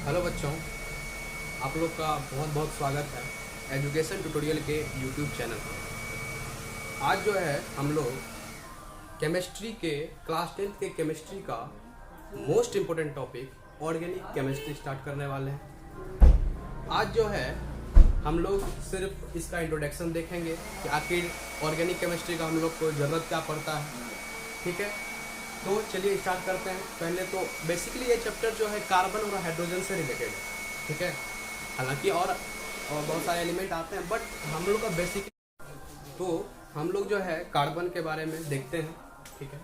Hello बच्चों, आप लोग का बहुत बहुत स्वागत है एजुकेशन ट्यूटोरियल के यूट्यूब चैनल पर। आज जो है हम लोग केमिस्ट्री के क्लास 10th के केमिस्ट्री का most important topic organic chemistry start करने वाले हैं। आज जो है हम लोग सिर्फ इसका इंट्रोडक्शन देखेंगे कि आखिर ऑर्गेनिक केमिस्ट्री का हम लोग को ज़रूरत क्या पड़ता है। ठीक है, तो चलिए स्टार्ट करते हैं। पहले तो बेसिकली ये चैप्टर जो है कार्बन और हाइड्रोजन से रिलेटेड है। ठीक है, हालांकि और बहुत सारे एलिमेंट आते हैं, बट हम लोग का बेसिक तो हम लोग जो है कार्बन के बारे में देखते हैं। ठीक है,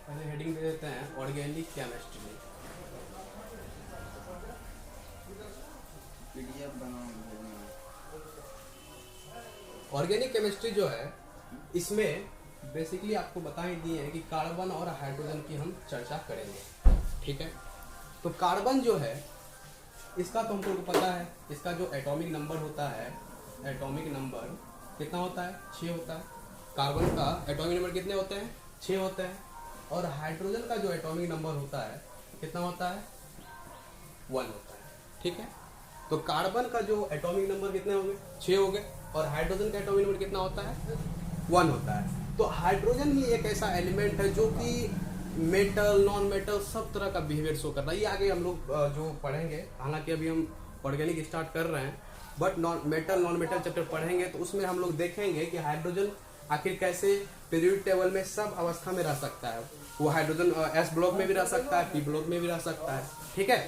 पहले हेडिंग दे देते हैं ऑर्गेनिक केमिस्ट्री। ऑर्गेनिक केमिस्ट्री जो है इसमें बेसिकली आपको बता ही दिए हैं कि कार्बन और हाइड्रोजन की हम चर्चा करेंगे। ठीक है, तो कार्बन जो है इसका तो हमको पता है, इसका जो एटॉमिक नंबर होता है, एटॉमिक नंबर कितना होता है? 6 होता है। कार्बन का एटॉमिक नंबर कितने होते हैं? 6 होते हैं। और हाइड्रोजन का जो एटॉमिक नंबर होता है कितना होता है? 1 होता है। ठीक है, तो कार्बन का जो एटॉमिक नंबर कितने हो गए? 6 हो गए। और हाइड्रोजन का एटॉमिक नंबर कितना होता है? 1 होता है। तो हाइड्रोजन ही एक ऐसा एलिमेंट है जो कि मेटल, नॉन मेटल सब तरह का बिहेवियर शो करता है। ये आगे हम लोग जो पढ़ेंगे, हालांकि अभी हम ऑर्गेनिक स्टार्ट कर रहे हैं, बट नॉन मेटल चैप्टर पढ़ेंगे तो उसमें हम लोग देखेंगे कि हाइड्रोजन आखिर कैसे पीरियोडिक टेबल में सब अवस्था में रह सकता है। वो हाइड्रोजन एस ब्लॉक में भी रह सकता है, पी ब्लॉक में भी रह सकता है। ठीक है,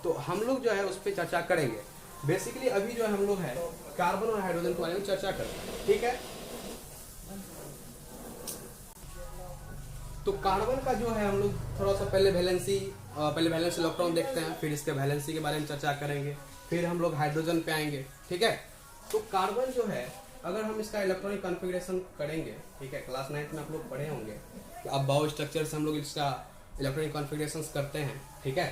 तो हम लोग जो है उस पर चर्चा करेंगे। बेसिकली अभी जो है हम लोग है कार्बन और हाइड्रोजन के बारे में चर्चा करेंगे। ठीक है, तो कार्बन का जो है हम लोग थोड़ा सा पहले वैलेंसी इलेक्ट्रॉन देखते हैं, फिर इसके वैलेंसी के बारे में चर्चा करेंगे, फिर हम लोग हाइड्रोजन पे आएंगे। ठीक है, तो कार्बन जो है अगर हम इसका इलेक्ट्रॉनिक कॉन्फ़िगरेशन करेंगे, ठीक है, क्लास 9 में आप लोग पढ़े होंगे कि अब बायो स्ट्रक्चर से हम लोग इसका इलेक्ट्रॉनिक कॉन्फ़िगरेशन करते हैं। ठीक है,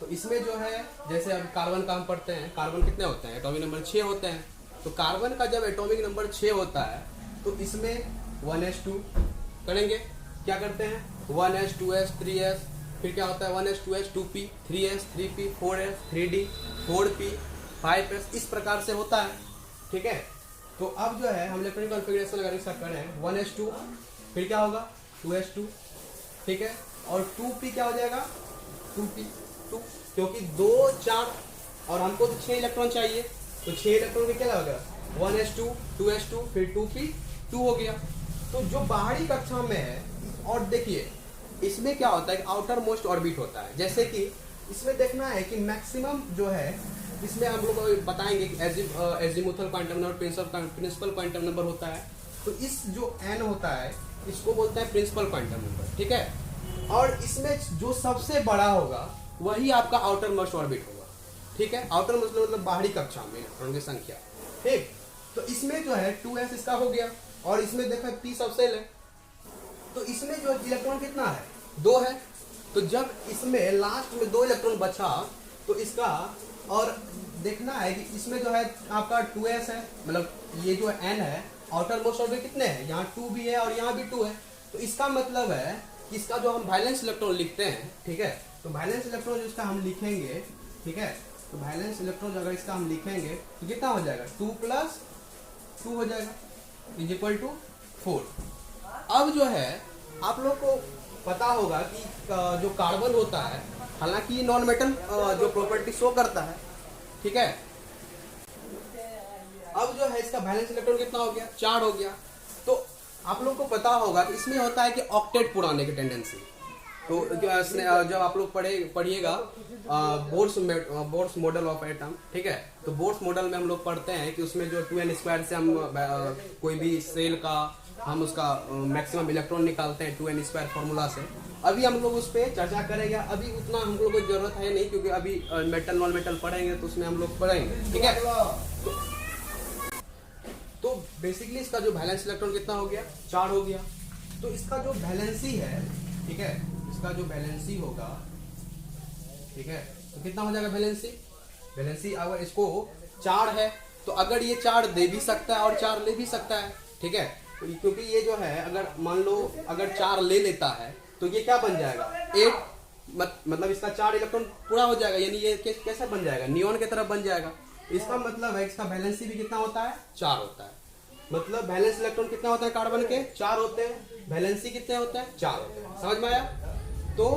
तो इसमें जो है जैसे अब कार्बन का हम पढ़ते हैं, कार्बन कितने होते हैं? एटॉमिक नंबर 6 होते हैं। तो कार्बन का जब एटॉमिक नंबर 6 होता है तो इसमें 1s2 करेंगे। क्या करते हैं? 1s 2s 3s, फिर क्या होता है? 1s 2s 2p 3s 3p 4s 3d 4p 5s, इस प्रकार से होता है। ठीक है, तो अब जो है हम इलेक्ट्रॉनिक कॉन्फ़िगरेशन अगर इसका करें 1s2, फिर क्या होगा? 2s2। ठीक है, और 2p क्या हो जाएगा? 2p 2, क्योंकि 2 4 और हमको तो 6 इलेक्ट्रॉन चाहिए, तो 6 इलेक्ट्रॉन का क्या होगा? 1s2 2s2 फिर 2p 2 हो गया। तो जो बाहरी कक्षा में है, और देखिए इसमें क्या होता है कि आउटर मोस्ट ऑर्बिट होता है। जैसे कि इसमें देखना है कि मैक्सिमम जो है इसमें हम लोग बताएंगे कि azimuthal quantum number, principal quantum number होता है। तो इस जो n होता है इसको बोलते हैं प्रिंसिपल क्वांटम नंबर। ठीक है, और इसमें जो सबसे बड़ा होगा वही आपका आउटर मोस्ट ऑर्बिट होगा। ठीक है, आउटर मोस्ट मतलब बाहरी कक्षा में इलेक्ट्रॉन की संख्या। ठीक, तो इसमें जो है 2s इसका हो गया, और इसमें देखो p सबसेल है, तो इसमें जो इलेक्ट्रॉन कितना है? 2 है। तो जब इसमें लास्ट में 2 इलेक्ट्रॉन बचा तो इसका, और देखना है कि इसमें जो है आपका 2s है, मतलब ये जो n है आउटर मोस्ट ऑर्बिट कितने हैं? यहाँ 2 भी है और यहाँ भी 2 है। तो इसका मतलब है कि इसका जो हम वैलेंस इलेक्ट्रॉन लिखते हैं, ठीक है, तो वैलेंस इलेक्ट्रॉन जो इसका हम लिखेंगे, ठीक है, तो वैलेंस इलेक्ट्रॉन अगर इसका हम लिखेंगे तो कितना हो जाएगा? 2 + 2 हो जाएगा = 4। अब जो है आप लोग को पता होगा कि जो कार्बन होता है, हालांकि नॉन मेटल जो प्रॉपर्टी शो करता है। ठीक है, अब जो है इसका वैलेंस इलेक्ट्रॉन कितना हो गया? 4 हो गया। तो आप लोग को पता होगा कि इसमें होता है कि ऑक्टेट पूरा आने की टेंडेंसी। तो जब आप लोग पढ़िएगा बोर्स मॉडल ऑफ एटम, ठीक है, तो बोर्स मॉडल में हम लोग पढ़ते हैं कि उसमें जो 2n² से हम कोई भी सेल का हम उसका मैक्सिमम इलेक्ट्रॉन निकालते हैं 2n² फॉर्मूला से। अभी हम लोग उस पर चर्चा करेंगे, अभी उतना हम लोग को जरूरत है नहीं, क्योंकि अभी मेटल नॉन मेटल पढ़ेंगे तो उसमें हम लोग पढ़ेंगे। ठीक है, तो बेसिकली इसका जो वैलेंस इलेक्ट्रॉन कितना हो गया? 4 हो गया। तो इसका जो वैलेंसी है, ठीक है, इसका जो वैलेंसी होगा, ठीक है, तो कितना हो जाएगा वैलेंसी अगर इसको 4 है तो अगर ये 4 दे भी सकता है और 4 ले भी सकता है। ठीक है, क्योंकि ये जो है अगर मान लो अगर 4 ले लेता है तो ये क्या बन जाएगा? 8 मतलब इसका 4 इलेक्ट्रॉन पूरा हो जाएगा, यानी ये कैसा बन जाएगा, नियॉन की तरफ बन जाएगा। इसका मतलब है इसका वैलेंसी भी कितना होता है, 4 होता है। मतलब वैलेंस इलेक्ट्रॉन कितना होता है कार्बन के, 4 होते हैं। वैलेंसी कितने होते हैं, 4 होते हैं। समझ में आया? तो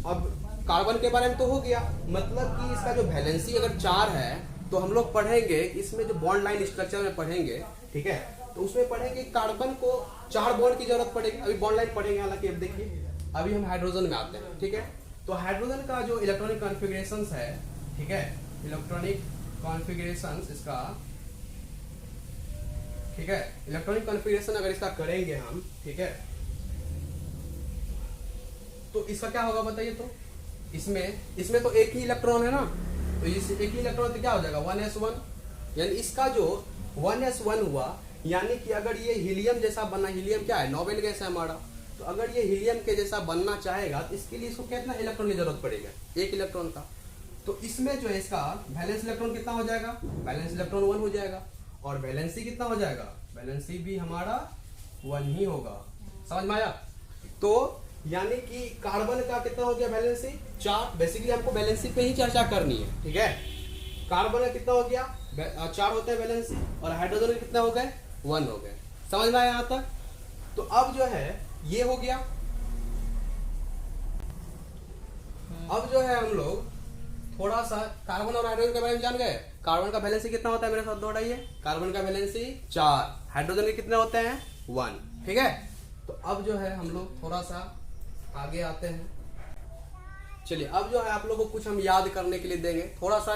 अब कार्बन के बारे में तो हो गया, मतलब कि इसका जो वैलेंसी अगर 4 है तो हम लोग पढ़ेंगे इसमें जो बॉन्ड लाइन स्ट्रक्चर में पढ़ेंगे, ठीक है, तो उसमें पढ़ेंगे कार्बन को 4 बॉन्ड की जरूरत पड़ेगी। अभी बॉन्ड लाइन पढ़ेंगे, हालांकि अब देखिए अभी हम हाइड्रोजन में आते हैं, ठीक है। तो हाइड्रोजन का जो इलेक्ट्रॉनिक कॉन्फ़िगरेशंस है, ठीक है, इलेक्ट्रॉनिक कॉन्फ़िगरेशंस इसका, ठीक है, इलेक्ट्रॉनिक कॉन्फ़िगरेशन अगर इसका करेंगे हम, ठीक है, तो इसका क्या होगा बताइए। तो इसमें तो एक ही इलेक्ट्रॉन है ना, तो इस एक ही इलेक्ट्रॉन तो क्या हो जाएगा 1s1, यानी इसका जो 1s1 हुआ, यानी कि अगर ये हीलियम जैसा बनना, हीलियम क्या है, नोबेल गैस है हमारा, तो अगर ये हीलियम के जैसा बनना चाहेगा तो इसके लिए इसको कितना इलेक्ट्रॉन की जरूरत पड़ेगा, एक इलेक्ट्रॉन का। तो इसमें जो है इसका वैलेंस इलेक्ट्रॉन कितना हो जाएगा, वैलेंस इलेक्ट्रॉन 1 हो जाएगा, और वैलेंसी कितना हो जाएगा, वैलेंसी भी हमारा 1 ही होगा। समझ में आया? तो यानी कि कार्बन का कितना हो गया वैलेंसी, 4। बेसिकली हमको वैलेंसी पे ही चर्चा करनी है, ठीक है। कार्बन का कितना हो गया, 4 होता है वैलेंसी, और हाइड्रोजन के कितना हो गए, 1 हो गए। समझ में आया यहां तक? तो अब जो है ये हो गया। अब जो है हम लोग थोड़ा सा कार्बन और हाइड्रोजन के बारे में जान गए। कार्बन का वैलेंसी कितना होता है, मेरे साथ दोहराइए। कार्बन का वैलेंसी 4, हाइड्रोजन के कितने होते हैं, 1, ठीक है। तो अब जो है हम लोग थोड़ा सा आगे आते हैं। चलिए अब जो है आप लोगों को कुछ हम याद करने के लिए देंगे थोड़ा सा,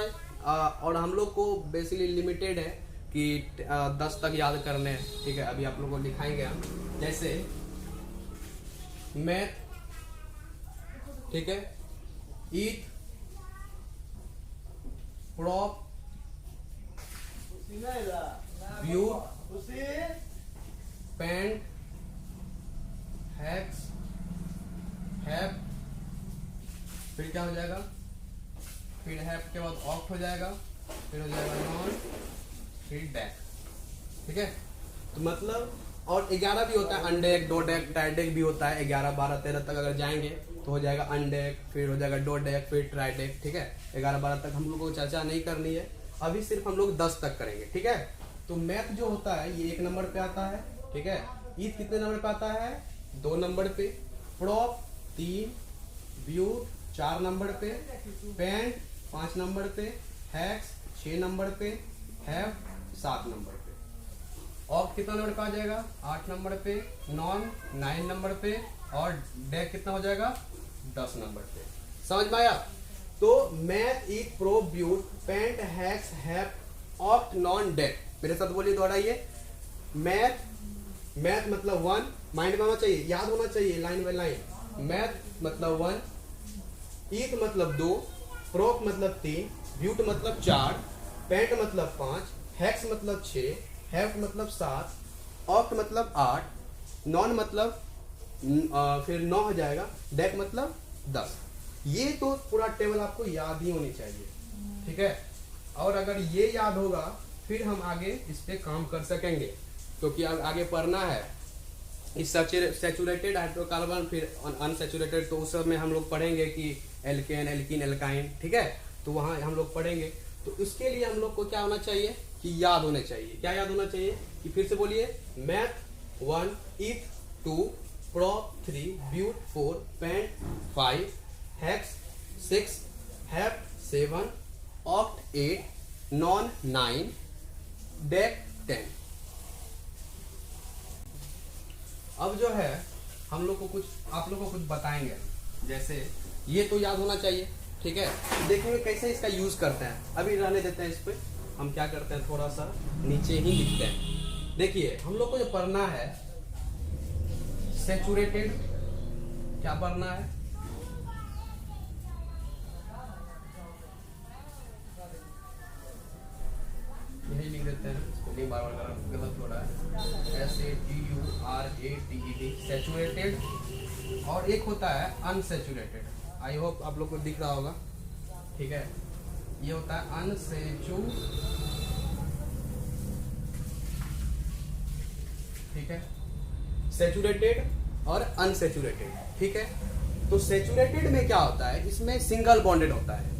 और हम लोग को बेसिकली लिमिटेड है कि 10 तक याद करने हैं, ठीक है। अभी आप लोगों को दिखाएंगे हम, जैसे मैथ, ठीक है, ईट, प्रॉप, ब्यूट, पेंट, हेक्स, हैप, फिर क्या हो जाएगा, फिर हैप के बाद ऑक्ट हो जाएगा, फिर हो जाएगा नॉन, फिर डेक, ठीक है। तो मतलब और 11 भी होता है, अनडेक, दो डेक, ट्राइडेक भी होता है। 11, 12, 13 तक अगर जाएंगे तो हो जाएगा अनडेक, फिर हो जाएगा दो डेक, फिर ट्राइडेक, ठीक है। 11, 12 तक हम लोग को चर्चा नहीं करनी है, अभी सिर्फ हम लोग 10 तक करेंगे, ठीक है। तो मैथ जो होता है ये 1 नंबर पे आता है, ठीक है। ईथ कितने नंबर पे आता है, 2 नंबर पे। प्रॉप 3, ब्यूट 4 नंबर पे, पेंट 5 नंबर पे, हैक्स 6 नंबर पे, हैव 7 नंबर पे, ऑक्ट कितना नंबर पे आ जाएगा, 8 नंबर पे, नॉन 9 नंबर पे, और डेक कितना हो जाएगा 10 नंबर पे। समझ में आया? तो meth, eth, pro, but, pent, hex, हैव, ऑक्ट, नॉन, डेक। मेरे साथ बोलिए, दोहराइए। मैथ मतलब 1, माइंड में होना चाहिए, याद होना चाहिए लाइन बाय लाइन। मैथ मतलब 1, ईथ मतलब 2, प्रोक मतलब 3, ब्यूट मतलब 4, पेंट मतलब 5, हैक्स मतलब 6, हैव मतलब 7, ऑक्ट मतलब 8, नॉन मतलब फिर 9 हो जाएगा, डेक मतलब 10। ये तो पूरा टेबल आपको याद ही होनी चाहिए, ठीक है। और अगर ये याद होगा फिर हम आगे इस पे काम कर सकेंगे, क्योंकि आगे पढ़ना है इस सैचुरेटेड हाइड्रोकार्बन, फिर अनसैचुरेटेड, तो उस सब में हम लोग पढ़ेंगे कि एल्केन, एल्कीन, एल्काइन, ठीक है। तो वहां हम लोग पढ़ेंगे, तो इसके लिए हम लोग को क्या होना चाहिए कि याद होना चाहिए। क्या याद होना चाहिए कि फिर से बोलिए, meth 1, eth 2, prop 3, but 4, pent 5, hex 6, hep 7, oct 8, non 9, dec 10। अब जो है हम लोग को कुछ, आप लोग को कुछ बताएंगे, जैसे ये तो याद होना चाहिए, ठीक है। देखेंगे कैसे इसका यूज करते हैं। अभी रहने देते हैं इस पे, हम क्या करते हैं थोड़ा सा नीचे ही लिखते हैं। देखिए हम लोग को जो पढ़ना है सैचुरेटेड, क्या पढ़ना है, यही लिख देते हैं, स्पेलिंग बार बार गलत हो रहा है, SATURATED, सैचुरेटेड, और एक होता है अनसैचुरेटेड। आई होप आप लोग को दिख रहा होगा, ठीक है। ये होता है अनसैचुरेटेड, ठीक है, सैचुरेटेड और अनसैचुरेटेड, ठीक है। तो सैचुरेटेड में क्या होता है, इसमें सिंगल बॉन्डेड होता है,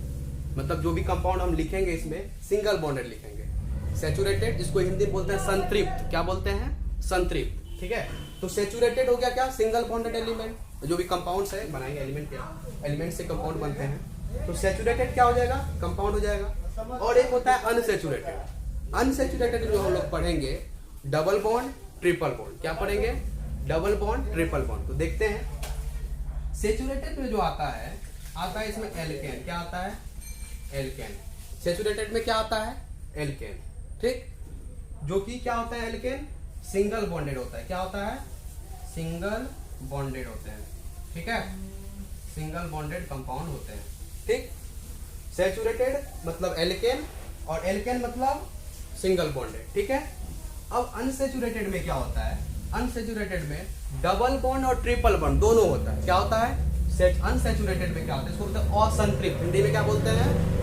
मतलब जो भी कंपाउंड हम लिखेंगे इसमें सिंगल बॉन्डेड लिखेंगे। सैचुरेटेड इसको हिंदी में बोलते हैं संतृप्त, क्या बोलते हैं, संतृप्त, ठीक है। तो सैचुरेटेड हो गया क्या, सिंगल बॉन्डेड एलिमेंट, जो भी कंपाउंड्स है बनाएंगे एलिमेंट, क्या एलिमेंट से कंपाउंड बनते हैं, तो सैचुरेटेड क्या हो जाएगा, कंपाउंड हो जाएगा। और एक होता है अनसैचुरेटेड। अनसैचुरेटेड जो हम लोग पढ़ेंगे डबल बॉन्ड ट्रिपल बॉन्ड, क्या पढ़ेंगे, डबल बॉन्ड ट्रिपल बॉन्ड। तो देखते हैं सैचुरेटेड में जो आता है इसमें एल्केन, क्या आता है, एल्केन। सैचुरेटेड में क्या आता है, एल्केन, ठीक, जो कि क्या होता है, एल्केन सिंगल बॉन्डेड होता है, क्या होता है, सिंगल बॉन्डेड होते हैं, ठीक है, सिंगल बॉन्डेड कंपाउंड होते हैं, ठीक। सैचुरेटेड मतलब एल्केन और एल्केन मतलब सिंगल बॉन्डेड, ठीक है। अब अनसैचुरेटेड में क्या होता है, अनसैचुरेटेड में डबल बॉन्ड और ट्रिपल बॉन्ड दोनों होता है, क्या होता है, अनसैचुरेटेड में क्या होता है, इसको बोलते हैं असंतृप्त, हिंदी में क्या बोलते हैं।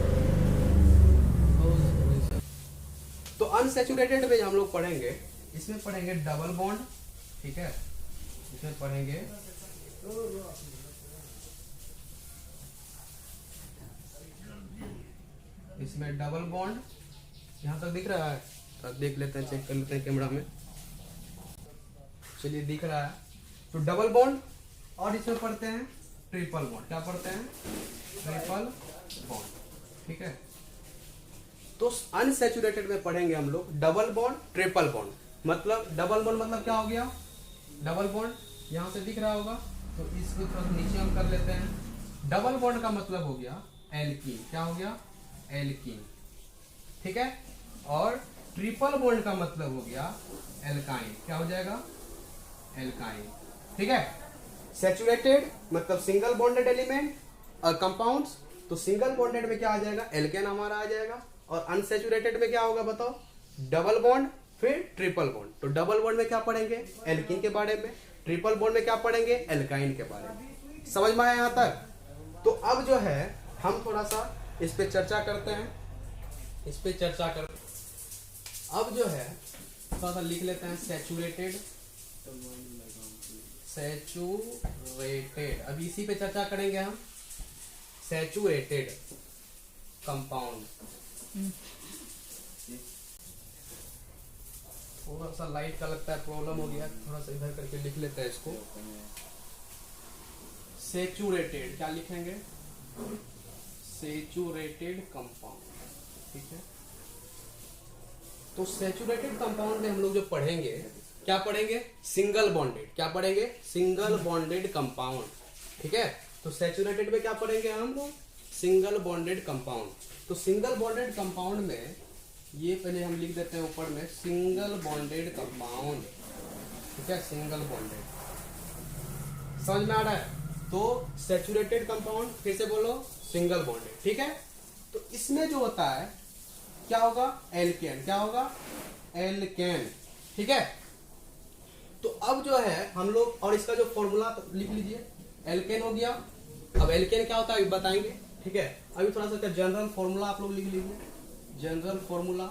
तो अनसैचुरेटेड में हम लोग पढ़ेंगे, इसमें पढ़ेंगे डबल बॉन्ड, ठीक है, इसमें पढ़ेंगे इसमें डबल बॉन्ड, यहां तक दिख रहा है, तो देख लेते हैं, चेक कर लेते हैं कैमरा में, चलिए दिख रहा है। तो डबल बॉन्ड और इसमें पढ़ते हैं ट्रिपल बॉन्ड, क्या पढ़ते हैं, ट्रिपल बॉन्ड, ठीक है। तो अनसैचुरेटेड में पढ़ेंगे हम लोग डबल बॉन्ड ट्रिपल बॉन्ड, मतलब डबल बॉन्ड मतलब क्या हो गया, डबल बॉन्ड यहां से दिख रहा होगा, तो इसको थोड़ा नीचे हम कर लेते हैं। डबल बॉन्ड का मतलब हो गया एल्कीन, क्या हो गया, एल्कीन, ठीक है। और ट्रिपल बॉन्ड का मतलब हो गया एल्काइन, क्या हो जाएगा, एल्काइन, ठीक है। सैचुरेटेड मतलब सिंगल बॉन्डेड एलिमेंट और कंपाउंड्स, तो सिंगल बॉन्डेड में क्या आ जाएगा, एल्केन हमारा आ जाएगा। और अनसैचुरेटेड में क्या होगा बताओ, डबल बॉन्ड फिर ट्रिपल बॉन्ड। तो डबल बॉन्ड में क्या पढ़ेंगे, एल्कीन के बारे में, ट्रिपल बॉन्ड में क्या पढ़ेंगे, एल्काइन के बारे में। समझ में आया यहां तक। तो अब जो है हम थोड़ा सा इस पे चर्चा करते हैं, इस पे चर्चा कर, अब जो है थोड़ा सा लिख लेते हैं सैचुरेटेड, सैचुरेटेड, अभी इसी पे चर्चा करेंगे हम, सैचुरेटेड कंपाउंड। थोड़ा सा लाइट का लगता है प्रॉब्लम हो गया, थोड़ा सा इधर करके लिख लेते हैं इसको। सैचुरेटेड क्या लिखेंगे, सैचुरेटेड कंपाउंड, ठीक है। तो सैचुरेटेड कंपाउंड में हम लोग जो पढ़ेंगे, क्या पढ़ेंगे, सिंगल बॉन्डेड, क्या पढ़ेंगे, सिंगल बॉन्डेड कंपाउंड, ठीक है। तो सैचुरेटेड में क्या पढ़ेंगे हम लोग, सिंगल बॉन्डेड कंपाउंड। तो सिंगल बॉन्डेड कंपाउंड में ये पहले हम लिख देते हैं ऊपर में, सिंगल बॉन्डेड कंपाउंड, ठीक है, सिंगल बॉन्डेड, समझ में आ रहा है। तो सैचुरेटेड कंपाउंड फिर से बोलो, सिंगल बॉन्डेड, ठीक है। तो इसमें जो होता है क्या होगा, एल्केन, क्या होगा, एल्केन, ठीक है। तो अब जो है हम लोग, और इसका जो फॉर्मूला लिख लीजिए, एल्केन हो गया। अब एल्केन क्या होता है अभी बताएंगे, ठीक है। अभी थोड़ा सा जनरल फॉर्मूला आप लोग लिख लीजिए, जनरल फॉर्मूला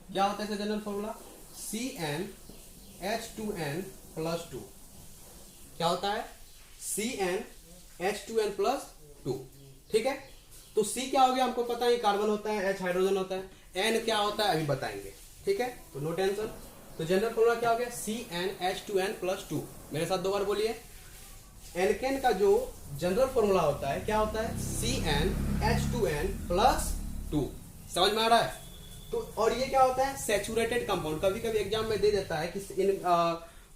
क्या होता है, जनरल फॉर्मूला CnH2n+2, क्या होता है, CnH2n+2, ठीक है। तो C क्या हो गया हमको पता है, कार्बन होता है, H हाइड्रोजन होता है, N क्या होता है अभी बताएंगे, ठीक है, तो नो टेंशन। तो जनरल फॉर्मूला क्या हो गया, CnH2n+2, मेरे साथ दो बार बोलिए। एल्केन का जो जनरल फॉर्मूला होता है क्या होता है, CnH2n+2, समझ में आ रहा है। तो और ये क्या होता है, सैचुरेटेड कंपाउंड। कभी कभी एग्जाम में दे देता है कि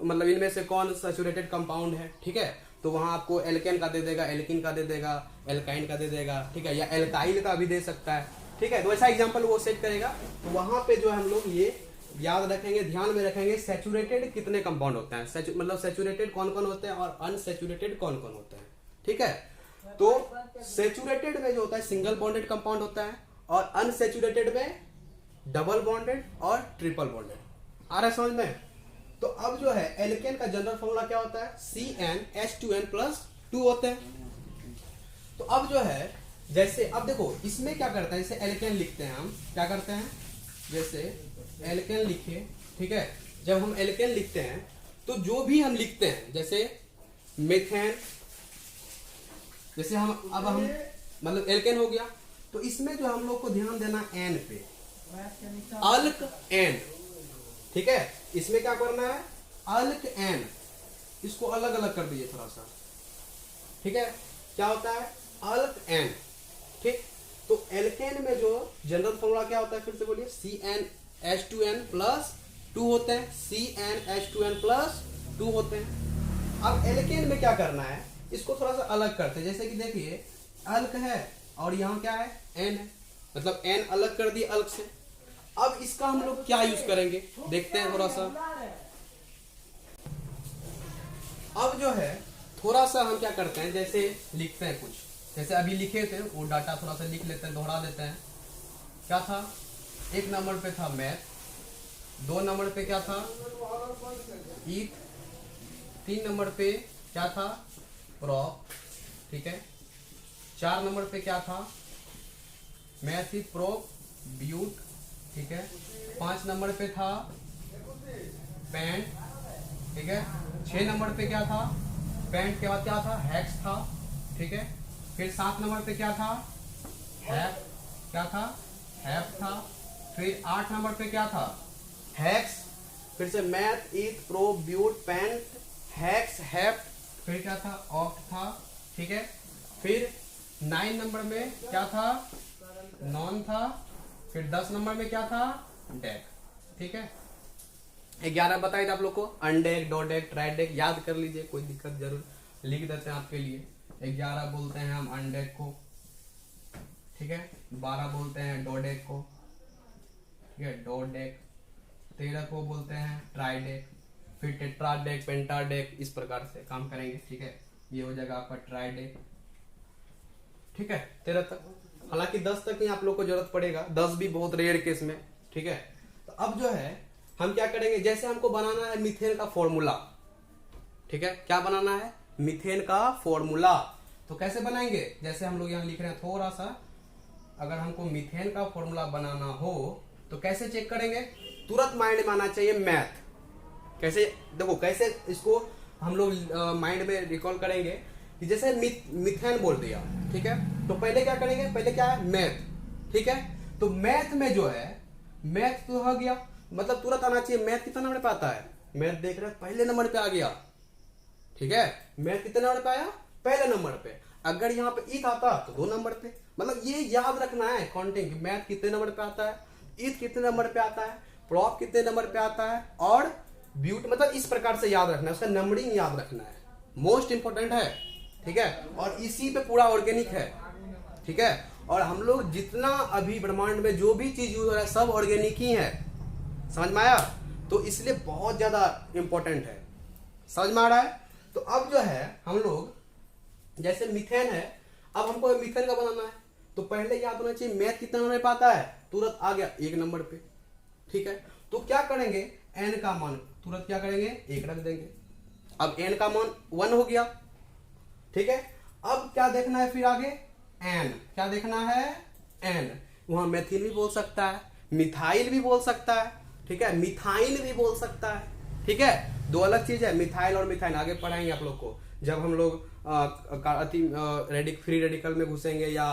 मतलब इनमें से कौन सैचुरेटेड कंपाउंड है, ठीक है। तो वहां आपको एल्केन का दे देगा, एल्किन का दे देगा, एल्काइन का दे देगा, ठीक है, या एल्काइल का भी दे सकता है, ठीक है। तो ऐसा एग्जाम्पल वो सेट करेगा। तो वहां पे जो हम लोग ये याद रखेंगे, ध्यान में रखेंगे, सैचुरेटेड कितने कंपाउंड होते हैं, मतलब सैचुरेटेड कौन कौन होते हैं और अनसैचुरेटेड कौन कौन होते हैं, ठीक है। तो सैचुरेटेड में जो होता है सिंगल बॉन्डेड कंपाउंड होता है, और अनसैचुरेटेड में डबल बॉन्डेड और ट्रिपल बॉन्डेड। आ रहा है समझ में। तो अब जो है एल्केन का जनरल फॉर्मूला क्या होता है, CnH2n+2 होते हैं। तो अब जो है जैसे, अब देखो इसमें क्या करता है, जैसे एल्केन लिखते हैं हम, क्या करते हैं, जैसे एल्केन लिखे, ठीक है। जब हम एल्केन लिखते हैं तो जो भी हम लिखते हैं, जैसे मेथेन, जैसे हम अब हम मतलब एल्केन हो गया, तो इसमें जो हम लोग को ध्यान देना एन पे, अल्क एन, ठीक है। इसमें क्या करना है, अल्क एन, इसको अलग अलग कर दीजिए थोड़ा सा, ठीक है। क्या होता है, अल्क एन, ठीक। तो एल्केन में जो जनरल फॉर्मूला क्या होता है, फिर से बोलिए, CnH2n प्लस 2 होते हैं, CnH2n प्लस 2 होते हैं। अब एल्केन में क्या करना है, इसको थोड़ा सा अलग करते हैं। जैसे कि देखिए अल्क है और यहाँ क्या है, एन है, मतलब एन अलग कर दिए अल्क से। अब इसका हम लोग क्या यूज करेंगे, देखते हैं थोड़ा सा। अब जो है थोड़ा सा हम क्या करते हैं, जैसे लिखते हैं कुछ, जैसे अभी लिखे थे वो डाटा थोड़ा सा लिख लेते हैं, दोहरा देते हैं। क्या था, 1 नंबर पे था मैथ, 2 नंबर पे क्या था, ईथ, 3 नंबर पे क्या था, प्रॉप, ठीक है। 4 नंबर पे क्या था, मैथ, ईथ, प्रॉप, ब्यूट, ठीक है। 5 नंबर पे था पैंट, ठीक है। 6 नंबर पे क्या था, पैंट के बाद क्या था, हैक्स था, ठीक है। फिर 7 नंबर पे क्या था, हैप, क्या था, हैप था। फिर 8 नंबर पे क्या था, हैक्स, फिर से meth, eth, pro, but, pent, hex, hept, फिर क्या था, ऑक्ट था, ठीक है। फिर 9 नंबर में क्या था, नॉन था। फिर 10 नंबर में क्या था, डेक, ठीक है। 11 बताए थे आप लोग को, अनडेक, डोडेक, ट्राइडेक, याद कर लीजिए, कोई दिक्कत जरूर लिख देते हैं आपके लिए। 11 बोलते हैं हम अनडेक को, ठीक है। 12 बोलते हैं डोडेक को, ठीक है, डोडेक। 13 को बोलते हैं ट्राइडेक, फिर टेट्राडेक, पेंटाडेक, इस प्रकार से काम करेंगे, ठीक है। ये हो जाएगा आपका ट्राइडेक, ठीक है, 13 तक। हालांकि 10 तक ही आप लोग को जरूरत पड़ेगा, 10 भी बहुत रेयर केस में, ठीक है। तो अब जो है हम क्या करेंगे, जैसे हमको बनाना है मीथेन का फॉर्मूला, ठीक है। क्या बनाना है, मीथेन का फॉर्मूला। तो कैसे बनाएंगे, जैसे हम लोग यहाँ लिख रहे हैं थोड़ा सा, अगर हमको मीथेन का फॉर्मूला बनाना हो तो कैसे चेक करेंगे, तुरंत माइंड में आना चाहिए मैथ। कैसे, देखो कैसे इसको हम लोग माइंड में रिकॉल करेंगे कि जैसे मीथेन बोल दिया, ठीक है। तो पहले क्या करेंगे, पहले क्या है, मैथ, ठीक है। तो मैथ में जो है, मैथ तो हो गया, मतलब तुरंत आना चाहिए। मैथ कितना नंबर पे आता है, मैथ देख रहे हैं पहले नंबर पे आ गया, ठीक है। मैथ कितने नंबर पे आया, पहले नंबर पे। अगर यहाँ पे ईथ आता तो 2 नंबर पे, मतलब ये याद रखना है काउंटिंग, मैथ कितने नंबर पे आता है, ईथ कितने नंबर पे आता है, प्रॉप कितने नंबर पे आता है, और ब्यूट, मतलब इस प्रकार से याद रखना है, उसका नंबरिंग याद रखना है, मोस्ट इंपोर्टेंट है, ठीक है। और इसी पे पूरा ऑर्गेनिक है, ठीक है। और हम लोग जितना अभी ब्रह्मांड में जो भी चीज यूज हो रहा है सब ऑर्गेनिक ही है, समझ में आया। तो इसलिए बहुत ज्यादा इंपॉर्टेंट है, समझ में आ रहा है। तो अब जो है हम लोग जैसे मीथेन है, अब हमको मीथेन का बनाना है, तो पहले याद होना चाहिए मैथ कितना नंबर पे आता है, तुरंत आ गया 1 नंबर पे, ठीक है। तो क्या करेंगे, एन का मान तुरंत क्या करेंगे, 1 रख देंगे। अब एन का मान 1 हो गया, ठीक है। अब क्या देखना है फिर आगे, एन, क्या देखना है, एन। वहां मेथिल भी बोल सकता है, मिथाइल भी बोल सकता है, ठीक है, मिथाइन भी बोल सकता है, ठीक है। 2 अलग चीज है, मिथाइल और मिथाइन आगे पढ़ाएंगे आप लोग को, जब हम लोग फ्री रेडिकल में घुसेंगे या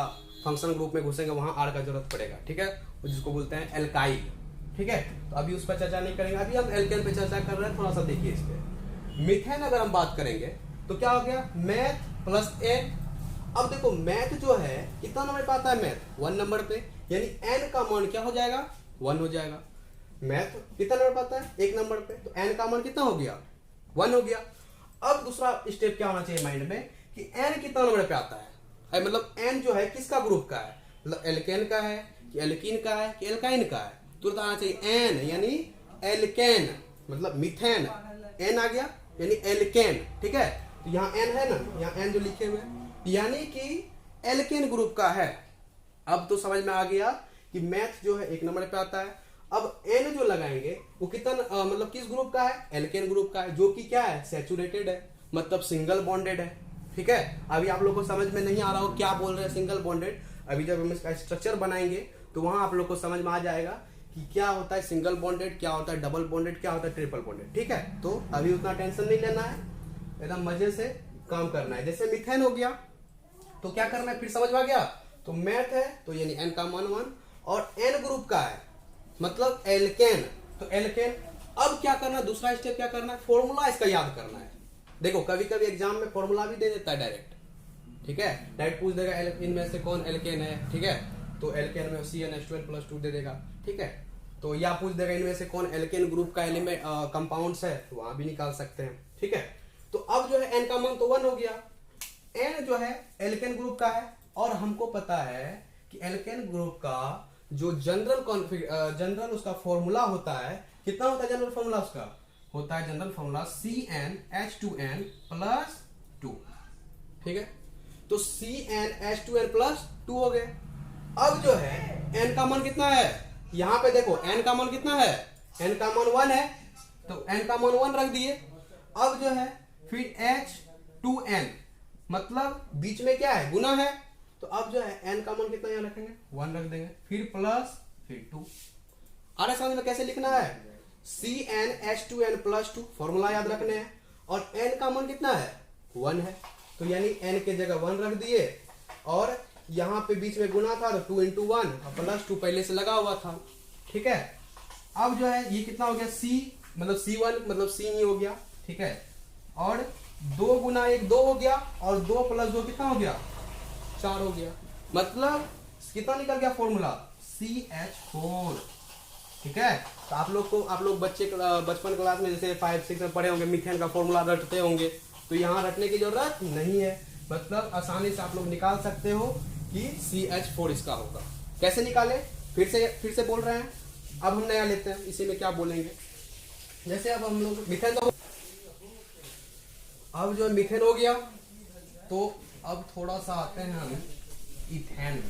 फंक्शन ग्रुप में घुसेंगे, वहां आर का जरूरत पड़ेगा, ठीक है, जिसको बोलते हैं एल्काइल, ठीक है। तो अभी उस पर चर्चा नहीं करेंगे, अभी हम एल्केन पे चर्चा कर रहे हैं, थोड़ा सा देखिए इस पे। मीथेन अगर हम बात करेंगे तो क्या हो गया, मैथ प्लस एन। अब देखो मैथ जो है कितना नंबर पे आता है, मैथ 1 नंबर पे, यानी एन का मान क्या हो जाएगा, 1 हो जाएगा। मैथ कितना नंबर पे आता है, 1 नंबर पे, तो एन का मान कितना हो गया, 1 हो गया। अब दूसरा स्टेप क्या होना चाहिए माइंड में कि एन कितना नंबर पे आता है, मतलब एन जो है किसका ग्रुप का है, मतलब एल्केन का है कि एल्कीन का है कि एल्काइन का है, तुरंत आना चाहिए एन, यानी एल्केन, मतलब मीथेन, एन आ गया यानी एल्केन, ठीक है। तो यहाँ एन है ना, यहाँ एन जो लिखे हुए यानी कि एल्केन ग्रुप का है। अब तो समझ में आ गया कि मैथ जो है 1 नंबर पे आता है। अब एन जो लगाएंगे वो कितना मतलब किस ग्रुप का है, एल्केन ग्रुप का है, जो कि क्या है, सैचुरेटेड है, मतलब सिंगल बॉन्डेड है, ठीक है। अभी आप लोग को समझ में नहीं आ रहा हो क्या बोल रहे हैं सिंगल बॉन्डेड, अभी जब हम इसका स्ट्रक्चर बनाएंगे तो वहां आप लोग को समझ में आ जाएगा कि क्या होता है सिंगल बॉन्डेड, क्या होता है डबल बॉन्डेड, क्या होता है ट्रिपल बॉन्डेड, ठीक है। तो अभी उतना टेंशन नहीं लेना है, एकदम मजे से काम करना है। जैसे मीथेन हो गया, तो क्या करना है, फिर समझ में आ गया। तो मैथ है तो यानी n का मान 1 और n ग्रुप का है मतलब एल्केन, तो एल्केन। अब क्या करना, दूसरा स्टेप क्या करना है, फॉर्मूला इसका याद करना है। देखो कभी कभी एग्जाम में फॉर्मूला भी दे देता है डायरेक्ट, ठीक है, डायरेक्ट पूछ देगा इनमें से कौन एल्केन है, ठीक है, तो एल्केन में CnH2n+2 दे देगा, ठीक है। तो या पूछ देगा इनमें से कौन एल्केन ग्रुप का एलिमेंट कंपाउंड्स है, तो वहां भी निकाल सकते हैं, ठीक है। तो अब जो है n का मान तो 1 हो गया, n जो है एल्केन ग्रुप का है और हमको पता है कि एल्केन ग्रुप का जो जनरल उसका फॉर्मूला होता है, कितना होता है जनरल फॉर्मूला उसका, होता है जनरल फॉर्मूला CnH2n+2, ठीक है। तो CnH2n+2 हो गए। अब जो है n का मान कितना है, यहां पे देखो n का मान कितना है, n का मान 1 है, तो n का मान 1 रख दिए। अब जो है फिर H2n मतलब बीच में क्या है, गुना है, तो अब जो है n का मान कितना यहां रखेंगे, 1 रख देंगे, फिर प्लस फिर 2। अरे समझ में कैसे लिखना है, CnH2n+2 फॉर्मूला याद रखने हैं और n का मान कितना है, 1 है, तो यानी n के जगह 1 रख दिए और यहां पे बीच में गुना था तो 2 × 1 +2 पहले से लगा हुआ था, ठीक है। अब जो है ये कितना हो गया, C मतलब C1 मतलब C ही हो गया, ठीक है, और 2 × 1 2 हो गया और 2 + 2 कितना हो गया, 4 हो गया, मतलब कितना निकल गया फॉर्मूला, CH4, ठीक है। तो आप लोग बच्चे बचपन क्लास में जैसे 5 6 में पढ़े होंगे, मीथेन का फॉर्मूला रटते होंगे, तो यहाँ रटने की जरूरत नहीं है, मतलब आसानी से आप लोग निकाल सकते हो कि CH4 इसका होगा। कैसे निकाले, फिर से बोल रहे हैं, अब हम नया लेते हैं, इसी में क्या बोलेंगे, जैसे अब हम लोग मीथेन का, अब जो मीथेन हो गया, तो अब थोड़ा सा आते हैं हम इथेन में,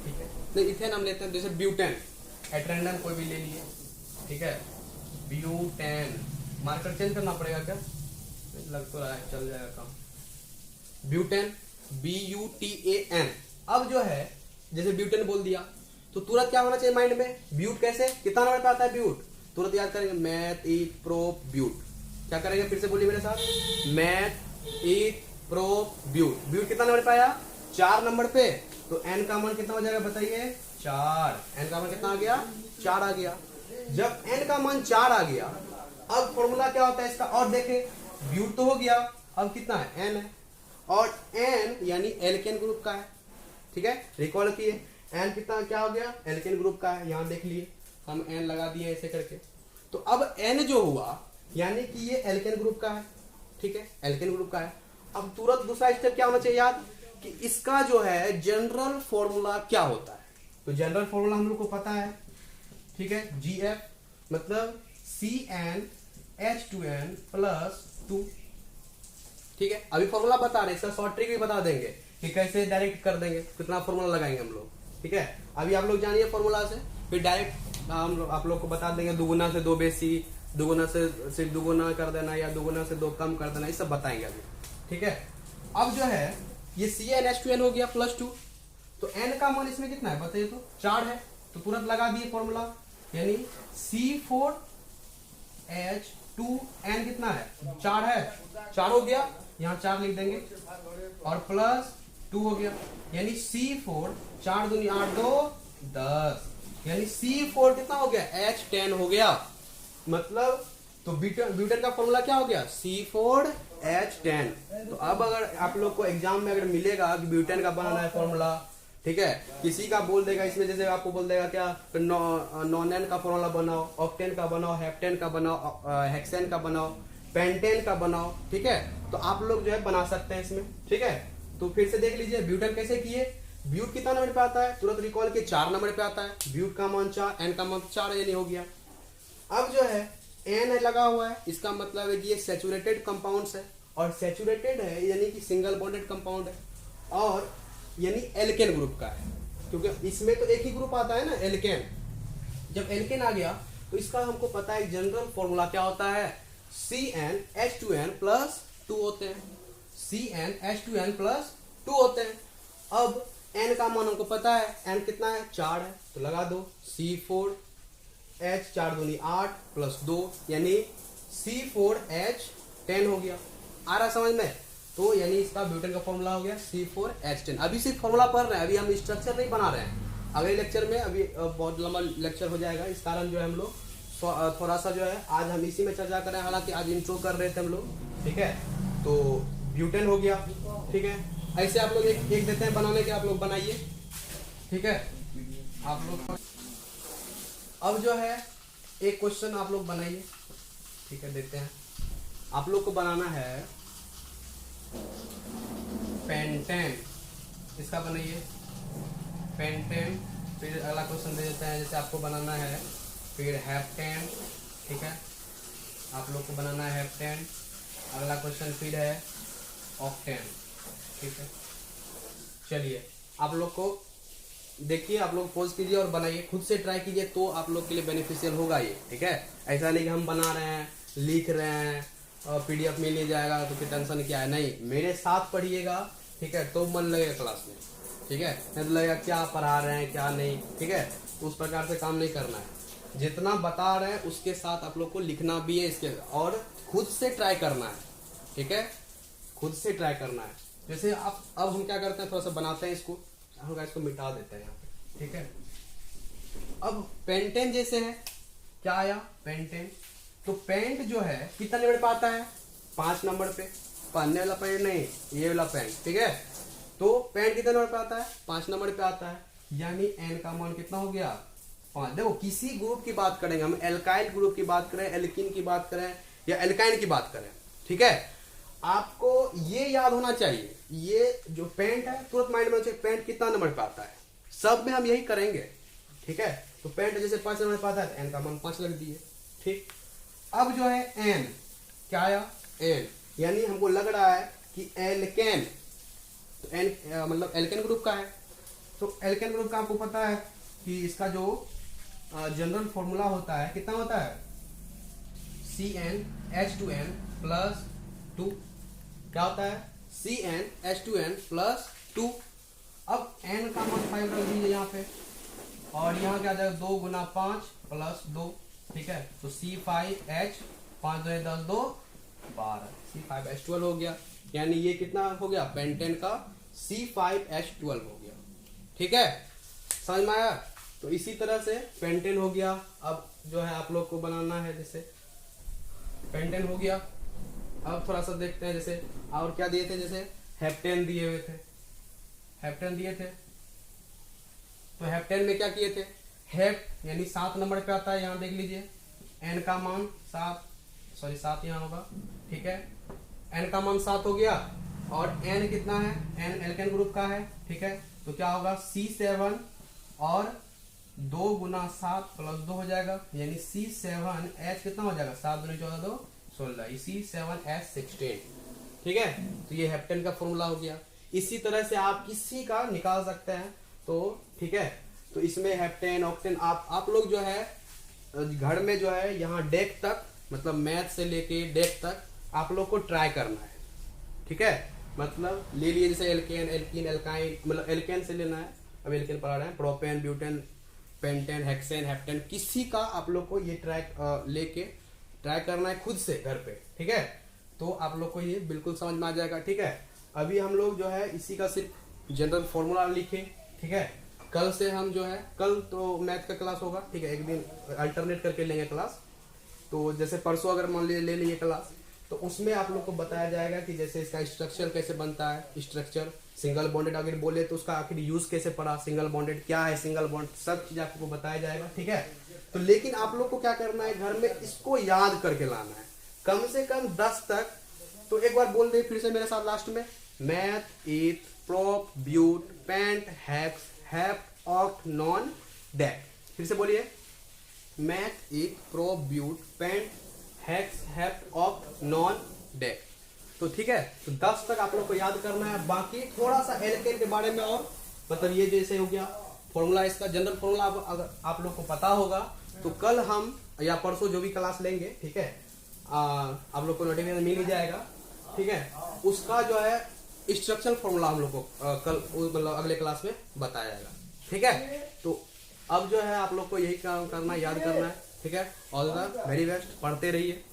ठीक है। तो इथेन हम लेते हैं, जैसे ब्यूटेन, एट्रेंडन कोई भी ले लिए, ठीक है, ब्यूटेन, मार्कर चेंज करना पड़ेगा क्या, लग तो रहा है चल जाएगा काम, ब्यूटेन BUTAN। अब जो है जैसे ब्यूटेन बोल दिया तो तुरंत क्या होना चाहिए माइंड में, ब्यूट कैसे, कितना नंबर पे आता है ब्यूट, तुरंत याद करेंगे, मैथ ईथ प्रोप ब्यूट। क्या करेंगे, फिर से बोलिए मेरे साथ, मैथ ईथ प्रोप ब्यूट। ब्यूट कितना नंबर पे आया, 4 नंबर पे, तो n का मान कितना हो जाएगा बताइए, 4। n का मान कितना आ गया, 4 आ गया। जब n का मान 4 आ गया, अब फॉर्मूला क्या होता है इसका, और देखे ब्यूट तो हो गया, अब कितना है, n है, और n यानी एल्केन ग्रुप का है, ठीक है, रिकॉल किए, n कितना क्या हो गया, एल्केन ग्रुप का है, यहां देख लिए हम n लगा दिए ऐसे करके। तो अब n जो हुआ यानी कि ये एल्केन ग्रुप का है, ठीक है, एल्केन ग्रुप का है। अब तुरंत दूसरा स्टेप क्या होना चाहिए याद, कि इसका जो है जनरल फॉर्मूला क्या होता है, तो जनरल फॉर्मूला हम लोग को पता है, ठीक है, GF मतलब CnH2n+2, ठीक है। अभी फॉर्मूला बता रहे हैं, इसका शॉर्ट ट्रिक भी बता देंगे कि कैसे डायरेक्ट कर देंगे, कितना फॉर्मूला लगाएंगे हम लोग, ठीक है। अभी आप लोग जानिए फॉर्मूला से, फिर डायरेक्ट हम आप लोग को बता देंगे, 2 गुना से 2 बेसी, 2 गुना से सिर्फ 2 गुना कर देना या 2 गुना से 2 कम कर देना, ये सब बताएंगे अभी, ठीक है। अब जो है ये CnH2n हो गया +2, तो n का मान इसमें कितना है बताइए, तो 4 है, तो तुरंत लगा दिए फॉर्मूला, यानी C4H2n कितना है, 4 है, 4 हो गया, यहाँ 4 लिख देंगे और +2 हो गया, यानी C4 4 दूनी 8 2 10, यानी C4 कितना हो गया, H10 हो गया, मतलब तो ब्यूटेन का फॉर्मूला क्या हो गया, C4H10। तो अब अगर आप लोग को एग्जाम में अगर मिलेगा कि ब्यूटेन का बनाना है फॉर्मूला, ठीक है, किसी का बोल देगा इसमें, जैसे आपको बोल देगा क्या, नॉन का फॉर्मूला बनाओ, ऑक्टेन का बनाओ, हेप्टेन का बनाओ, हेक्सेन का बनाओ, पेंटेन का बनाओ, ठीक है, तो आप लोग जो है बना सकते हैं इसमें, ठीक है। तो फिर से देख लीजिए ब्यूटेन कैसे किए, ब्यूट कितना नंबर पे आता है, तुरंत रिकॉल किए 4 नंबर पे आता है, ब्यूट का मान 4, n का मान 4 यानी हो गया। अब जो है n लगा हुआ है, इसका मतलब है कि ये सैचुरेटेड कंपाउंड्स है, और सैचुरेटेड है यानी कि सिंगल बॉन्डेड कंपाउंड है, और यानी एल्केन ग्रुप का है, क्योंकि इसमें तो एक ही ग्रुप आता है ना, एल्केन। जब एल्केन आ गया तो इसका हमको पता है जनरल फॉर्मूला क्या होता है, CnH2n+2 होते हैं, CnH2n+2 होते हैं। अब n का मान हमको पता है, n कितना है, 4 है, तो लगा दो C4H 4 दूनी 8 +2 यानी C4H10 हो गया। आ रहा समझ में, तो यानी इसका ब्यूटेन का फॉर्मूला हो गया C4H10। अभी सिर्फ फॉर्मूला पढ़ रहे हैं, अभी हम स्ट्रक्चर नहीं बना रहे हैं। अगले लेक्चर में, अभी बहुत लंबा लेक्चर हो जाएगा, इस कारण जो है हम लोग थोड़ा सा जो है आज हम इसी में चर्चा कर रहे हैं। हालांकि आज इंट्रो कर रहे थे हम लोग, ठीक है। तो ब्यूटेन हो गया, ठीक है। ऐसे आप लोग एक देते हैं बनाने के, आप लोग बनाइए, ठीक है। आप लोग अब जो है एक क्वेश्चन आप लोग बनाइए, ठीक है, देते हैं। आप लोग को बनाना है पेंटेन, इसका बनाइए पेंटेन। फिर अगला क्वेश्चन दे देते हैं, जैसे आपको बनाना है फिर हेप्टेन, ठीक है। आप लोग को बनाना है हेप्टेन। अगला क्वेश्चन फिर है ऑक्टेन, ठीक है। चलिए आप लोग को देखिए, आप लोग पोज कीजिए और बनाइए, खुद से ट्राई कीजिए, तो आप लोग के लिए बेनिफिशियल होगा ये, ठीक है। ऐसा नहीं कि हम बना रहे हैं, लिख रहे हैं और PDF मिल नहीं जाएगा तो फिर टेंशन क्या है, नहीं, मेरे साथ पढ़िएगा, ठीक है, तो मन लगेगा क्लास में, ठीक है। नहीं तो लगेगा क्या पढ़ा रहे हैं क्या नहीं, ठीक है। तो उस प्रकार से काम नहीं करना है, जितना बता रहे हैं उसके साथ आप लोग को लिखना भी है इसके, और खुद से ट्राई करना है, ठीक है, खुद से ट्राई करना है। जैसे आप, अब हम क्या करते हैं, थोड़ा सा बनाते हैं इसको, हम इसको मिटा देते हैं यहाँ पे, ठीक है। अब पेंटेन जैसे है, क्या आया पेंटेन, तो पेंट जो है कितना नंबर पे आता है, 5 नंबर पे। पढ़ने वाला पेंट नहीं, ये वाला पेंट, ठीक है। तो पेंट कितने नंबर पे आता है, 5 नंबर पे आता है, यानी एन का मान कितना हो गया, 5। देखो किसी ग्रुप की बात करेंगे हम, एल्काइल ग्रुप की बात करें, एल्किन की बात करें या एल्काइन की बात करें, ठीक है। आपको ये याद होना चाहिए, ये जो पेंट है तुरंत माइंड में चाहिए, पेंट कितना नंबर पे आता है, सब में हम यही करेंगे, ठीक है। तो पेंट जैसे 5 नंबर पे आता है तो एन का मान 5 लग दिए, ठीक। अब जो है एन, क्या आया एन, यानी हमको लग रहा है कि एल्केन, तो एन मतलब एल्केन ग्रुप का है। तो एल्केन ग्रुप का आपको पता है कि इसका जो जनरल फॉर्मूला होता है कितना होता है, CnH2n प्लस 2, क्या होता है CnH2n प्लस 2। अब n का मान 5 रख दीजिए यहाँ पे, और यहाँ क्या आ जाएगा 2 गुना 5 प्लस 2, ठीक है। तो C5H 5 2 10 2 12, C5H12 हो गया, यानी ये कितना हो गया पेंटेन का C5H12 हो गया, ठीक है। समझ में आया। तो इसी तरह से पेंटेन हो गया। अब जो है आप लोग को बनाना है, जैसे पेंटेन हो गया। अब थोड़ा सा देखते हैं, जैसे और क्या दिए थे, जैसे हेप्टेन दिए हुए थे, हेप्टेन दिए थे। तो हेप्टेन में क्या किए थे, हेप यानी 7 नंबर पे आता है, यहाँ देख लीजिए एन का मान 7 यहाँ होगा, ठीक है। एन का मान 7 हो गया, और एन कितना है, एन एल्केन ग्रुप का है, ठीक है। तो क्या होगा C7 और 2 गुना 7 प्लस 2 हो जाएगा, यानी C7H कितना हो जाएगा, 7 दूनी 14 2 16, C7H16, ठीक है। तो ये हेप्टेन का फॉर्मूला हो गया। इसी तरह से आप किसी का निकाल सकते हैं, तो ठीक है। तो इसमें हेप्टेन ऑक्टेन आप लोग जो है घर में जो है यहाँ डेक तक, मतलब मैथ से लेके डेक तक आप लोग को ट्राई करना है, ठीक है। मतलब ले लिए जैसे एल्केन एल्कीन एल्काइन, मतलब एल्केन से लेना है, अब एल्केन पढ़ा रहे हैं, propane butane pentane hexane heptane, किसी का आप लोग को ये लेके ट्राई करना है खुद से घर पे, ठीक है। तो आप लोग को ये बिल्कुल समझ में आ जाएगा, ठीक है। अभी हम लोग जो है इसी का सिर्फ जनरल फॉर्मूला लिखे, ठीक है। कल से हम जो है, कल तो मैथ का क्लास होगा, ठीक है, एक दिन अल्टरनेट करके लेंगे क्लास। तो जैसे परसों अगर मान लीजिए ले लिए क्लास, तो उसमें आप लोग को बताया जाएगा कि जैसे इसका स्ट्रक्चर कैसे बनता है, स्ट्रक्चर सिंगल बॉन्डेड अगर बोले तो उसका आखिर यूज कैसे पड़ा, सिंगल बॉन्डेड क्या है, सिंगल बॉन्ड, सब चीज आपको बताया जाएगा, ठीक है। तो लेकिन आप लोग को क्या करना है, घर में इसको याद करके लाना है, कम से कम 10 तक। तो एक बार बोल दे फिर से मेरे साथ लास्ट में, meth eth prop but pent hex hept oct non dec. फिर से बोलिए, meth eth prop but pent hex hept oct non dec. तो ठीक है, तो 10 तक आप लोग को याद करना है। बाकी थोड़ा सा एल्केन के बारे में, और मतलब ये जैसे हो गया फॉर्मूला, इसका जनरल फॉर्मूला अगर आप लोग को पता होगा तो कल हम या परसों जो भी क्लास लेंगे, ठीक है, आप लोग को नोटिफिकेशन मिल ही जाएगा, ठीक है। उसका जो है स्ट्रक्चरल फॉर्मूला हम लोग को कल मतलब अगले क्लास में बताया जाएगा, ठीक है। तो अब जो है आप लोग को यही काम करना है, याद करना है, ठीक है। ऑल द वेरी बेस्ट, पढ़ते रहिए।